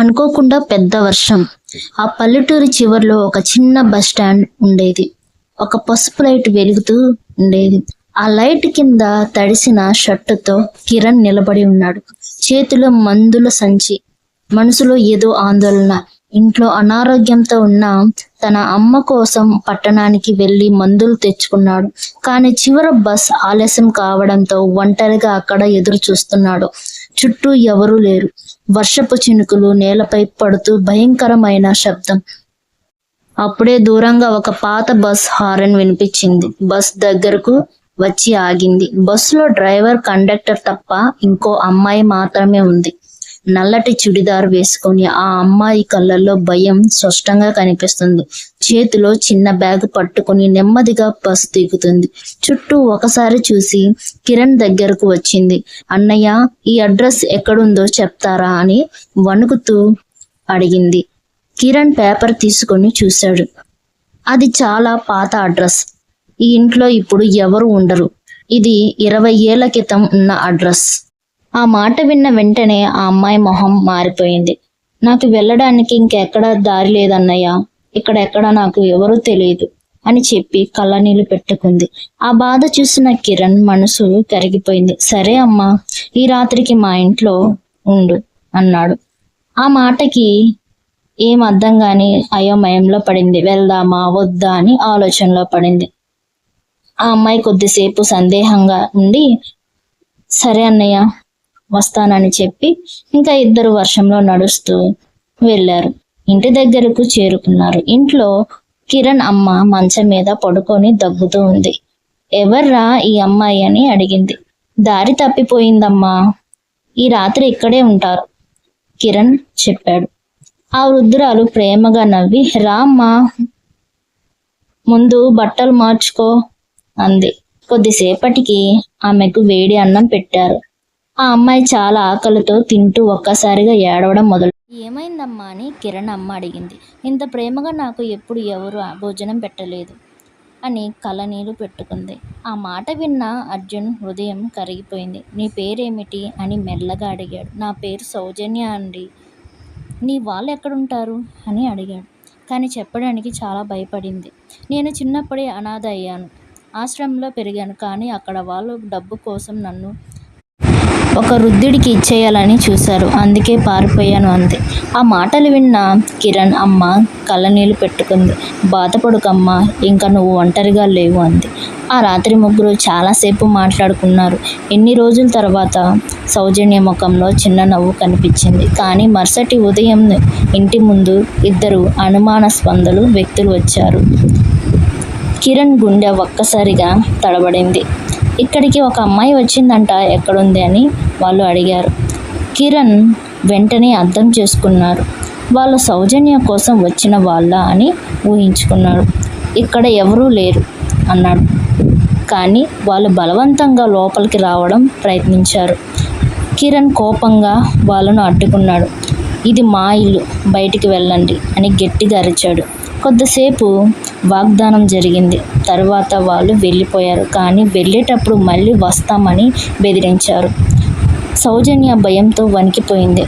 అనుకోకుండా పెద్ద వర్షం. ఆ పల్లెటూరి చివర్లో ఒక చిన్న బస్ స్టాండ్ ఉండేది. ఒక పసుపు లైట్ వెలుగుతూ ఉండేది. ఆ లైట్ కింద తడిసిన షర్టుతో కిరణ్ నిలబడి ఉన్నాడు. చేతిలో మందుల సంచి. మనసులో ఏదో ఆందోళన. ఇంట్లో అనారోగ్యంతో ఉన్న తన అమ్మ కోసం పట్టణానికి వెళ్లి మందులు తెచ్చుకున్నాడు. కానీ చివర బస్ ఆలస్యం కావడంతో ఒంటరిగా అక్కడ ఎదురు చూస్తున్నాడు. చుట్టూ ఎవరూ లేరు. వర్షపు చినుకులు నేలపై పడుతూ భయంకరమైన శబ్దం. అప్పుడే దూరంగా ఒక పాత బస్ హారన్ వినిపించింది. బస్ దగ్గరకు వచ్చి ఆగింది. బస్సులో డ్రైవర్, కండక్టర్ తప్ప ఇంకో అమ్మాయి మాత్రమే ఉంది. నల్లటి చుడిదార్ వేసుకొని ఆ అమ్మాయి కళ్ళల్లో భయం స్పష్టంగా కనిపిస్తుంది. చేతిలో చిన్న బ్యాగ్ పట్టుకుని నెమ్మదిగా బస్ దిగుతుంది. చుట్టూ ఒకసారి చూసి కిరణ్ దగ్గరకు వచ్చింది. అన్నయ్య, ఈ అడ్రస్ ఎక్కడుందో చెప్తారా అని వణుకుతూ అడిగింది. కిరణ్ పేపర్ తీసుకొని చూశాడు. అది చాలా పాత అడ్రస్. ఈ ఇంట్లో ఇప్పుడు ఎవరు ఉండరు. ఇది 20 ఏళ్ల క్రితం ఉన్న అడ్రస్. ఆ మాట విన్న వెంటనే ఆ అమ్మాయి మొహం మారిపోయింది. నాకు వెళ్ళడానికి ఇంకెక్కడ దారి లేదన్నయ్య. ఇక్కడెక్కడ నాకు ఎవరూ తెలియదు అని చెప్పి కళ్ళనీళ్లు పెట్టుకుంది. ఆ బాధ చూసిన కిరణ్ మనసు కరిగిపోయింది. సరే అమ్మా, ఈ రాత్రికి మా ఇంట్లో ఉండు అన్నాడు. ఆ మాటకి ఏం అర్థం కాని అయోమయంలో పడింది. వెళ్దామా వద్దా అని ఆలోచనలో పడింది. ఆ అమ్మాయి కొద్దిసేపు సందేహంగా ఉండి సరే అన్నయ్య వస్తానని చెప్పి ఇంకా ఇద్దరు వర్షంలో నడుస్తూ వెళ్ళారు. ఇంటి దగ్గరకు చేరుకున్నారు. ఇంట్లో కిరణ్ అమ్మ మంచం మీద పడుకొని దగ్గుతూ ఉంది. ఎవర్రా ఈ అమ్మాయి అని అడిగింది. దారి తప్పిపోయిందమ్మా, ఈ రాత్రి ఇక్కడే ఉంటారు కిరణ్ చెప్పాడు. ఆ వృద్ధురాలు ప్రేమగా నవ్వి రామ్మా, ముందు బట్టలు మార్చుకో అంది. కొద్దిసేపటికి ఆమెకు వేడి అన్నం పెట్టారు. ఆ అమ్మాయి చాలా ఆకలితో తింటూ ఒక్కసారిగా ఏడవడం మొదలు. ఏమైందమ్మా అని కిరణ్ అమ్మ అడిగింది. ఇంత ప్రేమగా నాకు ఎప్పుడు ఎవరు భోజనం పెట్టలేదు అని కళ్ళనీళ్లు పెట్టుకుంది. ఆ మాట విన్న అర్జున్ హృదయం కరిగిపోయింది. నీ పేరేమిటి అని మెల్లగా అడిగాడు. నా పేరు సౌజన్య అండి. నీ వాళ్ళు ఎక్కడుంటారు అని అడిగాడు. కానీ చెప్పడానికి చాలా భయపడింది. నేను చిన్నప్పుడే అనాథ అయ్యాను. ఆశ్రమంలో పెరిగాను. కానీ అక్కడ వాళ్ళు డబ్బు కోసం నన్ను ఒక వృద్ధుడికి ఇచ్చేయాలని చూశారు. అందుకే పారిపోయాను అంది. ఆ మాటలు విన్న కిరణ్ అమ్మ కళ్ళనీళ్లు పెట్టుకుంది. బాధపడుకమ్మా, ఇంకా నువ్వు ఒంటరిగా లేవు అంది. ఆ రాత్రి ముగ్గురు చాలాసేపు మాట్లాడుకున్నారు. ఎన్ని రోజుల తర్వాత సౌజన్య ముఖంలో చిన్న నవ్వు కనిపించింది. కానీ మరుసటి ఉదయం ఇంటి ముందు ఇద్దరు అనుమానాస్పదలు వ్యక్తులు వచ్చారు. కిరణ్ గుండె ఒక్కసారిగా తడబడింది. ఇక్కడికి ఒక అమ్మాయి వచ్చిందంట, ఎక్కడుంది అని వాళ్ళు అడిగారు. కిరణ్ వెంటనే అర్థం చేసుకున్నారు. వాళ్ళు సౌజన్య కోసం వచ్చిన వాళ్ళ అని ఊహించుకున్నాడు. ఇక్కడ ఎవరూ లేరు అన్నాడు. కానీ వాళ్ళు బలవంతంగా లోపలికి రావడం ప్రయత్నించారు. కిరణ్ కోపంగా వాళ్ళను అడ్డుకున్నాడు. ఇది మా ఇల్లు, బయటికి వెళ్ళండి అని గట్టిగా అరిచాడు. కొద్దిసేపు వాగ్దానం జరిగింది. తర్వాత వాళ్ళు వెళ్ళిపోయారు. కానీ వెళ్ళేటప్పుడు మళ్ళీ వస్తామని బెదిరించారు. సౌజన్య భయంతో వణికిపోయింది.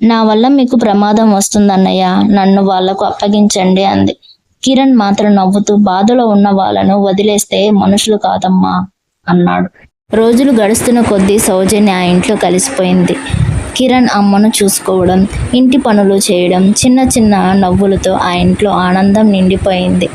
నా వల్ల మీకు ప్రమాదం వస్తుందన్నయ్య, నన్ను వాళ్లకు అప్పగించండి అంది. కిరణ్ మాత్రం నవ్వుతూ బాధలో ఉన్న వాళ్ళను వదిలేస్తే మనుషులు కాదమ్మా అన్నాడు. రోజులు గడుస్తున్న కొద్దీ సౌజన్య ఆ ఇంట్లో కలిసిపోయింది. కిరణ్ అమ్మను చూసుకోవడం, ఇంటి పనులు చేయడం, చిన్న చిన్న నవ్వులతో ఆ ఇంట్లో ఆనందం నిండిపోయింది.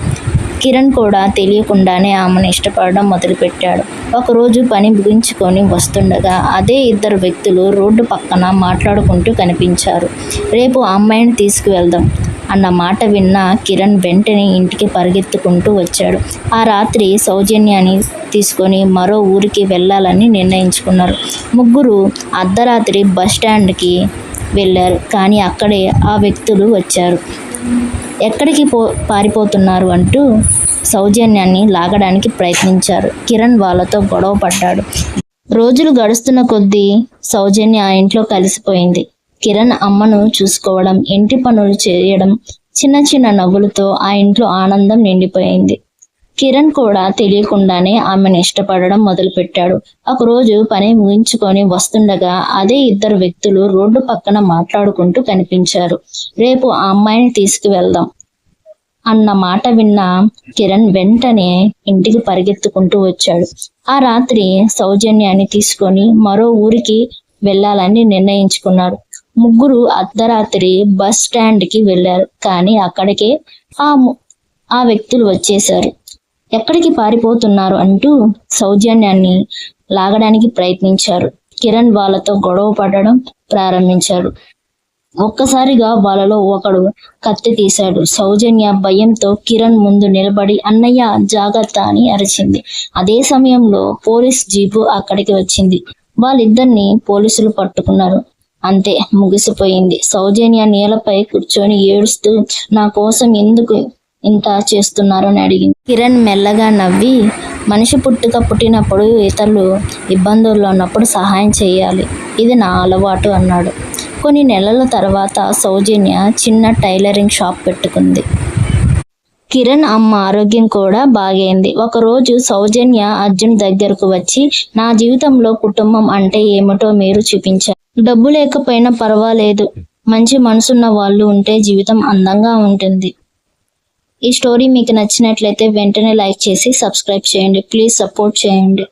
కిరణ్ కూడా తెలియకుండానే ఆమెను ఇష్టపడడం మొదలుపెట్టాడు. ఒకరోజు పని ముగించుకొని వస్తుండగా అదే ఇద్దరు వ్యక్తులు రోడ్డు పక్కన మాట్లాడుకుంటూ కనిపించారు. రేపు ఆ అమ్మాయిని తీసుకువెళ్దాం అన్న మాట విన్న కిరణ్ వెంటనే ఇంటికి పరిగెత్తుకుంటూ వచ్చాడు. ఆ రాత్రి సౌజన్యాన్ని తీసుకొని మరో ఊరికి వెళ్ళాలని నిర్ణయించుకున్నారు. ముగ్గురు అర్ధరాత్రి బస్ స్టాండ్కి వెళ్ళారు. కానీ అక్కడే ఆ వ్యక్తులు వచ్చారు. ఎక్కడికి పారిపోతున్నారు అంటూ సౌజన్యాన్ని లాగడానికి ప్రయత్నించారు. కిరణ్ వాళ్ళతో గొడవ పడ్డాడు. రోజులు గడుస్తున్న కొద్దీ సౌజన్య ఆ ఇంట్లో కలిసిపోయింది. కిరణ్ అమ్మను చూసుకోవడం, ఇంటి పనులు చేయడం, చిన్న చిన్న నవ్వులతో ఆ ఇంట్లో ఆనందం నిండిపోయింది. కిరణ్ కూడా తెలియకుండానే ఆమెను ఇష్టపడడం మొదలుపెట్టాడు. ఒకరోజు పని ముగించుకొని వస్తుండగా అదే ఇద్దరు వ్యక్తులు రోడ్డు పక్కన మాట్లాడుకుంటూ కనిపించారు. రేపు ఆ అమ్మాయిని తీసుకువెళ్దాం అన్న మాట విన్న కిరణ్ వెంటనే ఇంటికి పరిగెత్తుకుంటూ వచ్చాడు. ఆ రాత్రి సౌజన్యాన్ని తీసుకొని మరో ఊరికి వెళ్ళాలని నిర్ణయించుకున్నారు. ముగ్గురు అర్ధరాత్రి బస్ స్టాండ్ కి వెళ్లారు. కానీ అక్కడికే ఆ వ్యక్తులు వచ్చేశారు. ఎక్కడికి పారిపోతున్నారు అంటూ సౌజన్యాన్ని లాగడానికి ప్రయత్నించారు. కిరణ్ వాళ్ళతో గొడవ పడడం ప్రారంభించాడు. ఒక్కసారిగా వాళ్ళలో ఒకడు కత్తి తీశాడు. సౌజన్య భయంతో కిరణ్ ముందు నిలబడి అన్నయ్య జాగ్రత్త అని అరిచింది. అదే సమయంలో పోలీస్ జీపు అక్కడికి వచ్చింది. వాళ్ళిద్దరిని పోలీసులు పట్టుకున్నారు. అంతే, ముగిసిపోయింది. సౌజన్య నేలపై కూర్చొని ఏడుస్తూ నా కోసం ఎందుకు ఇంత చేస్తున్నారని అడిగింది. కిరణ్ మెల్లగా నవ్వి మనిషి పుట్టినప్పుడు ఇతరులు ఇబ్బందుల్లో ఉన్నప్పుడు సహాయం చేయాలి, ఇది నా అలవాటు అన్నాడు. కొన్ని నెలల తర్వాత సౌజన్య చిన్న టైలరింగ్ షాప్ పెట్టుకుంది. కిరణ్ అమ్మ ఆరోగ్యం కూడా బాగైంది. ఒకరోజు సౌజన్య అర్జున్ దగ్గరకు వచ్చి నా జీవితంలో కుటుంబం అంటే ఏమిటో మీరు చూపించారు. డబ్బు లేకపోయినా పర్వాలేదు, మంచి మనసున్న వాళ్ళు ఉంటే జీవితం అందంగా ఉంటుంది. ఈ స్టోరీ మీకు నచ్చినట్లయితే వెంటనే లైక్ చేసి సబ్స్క్రైబ్ చేయండి. ప్లీజ్ సపోర్ట్ చేయండి.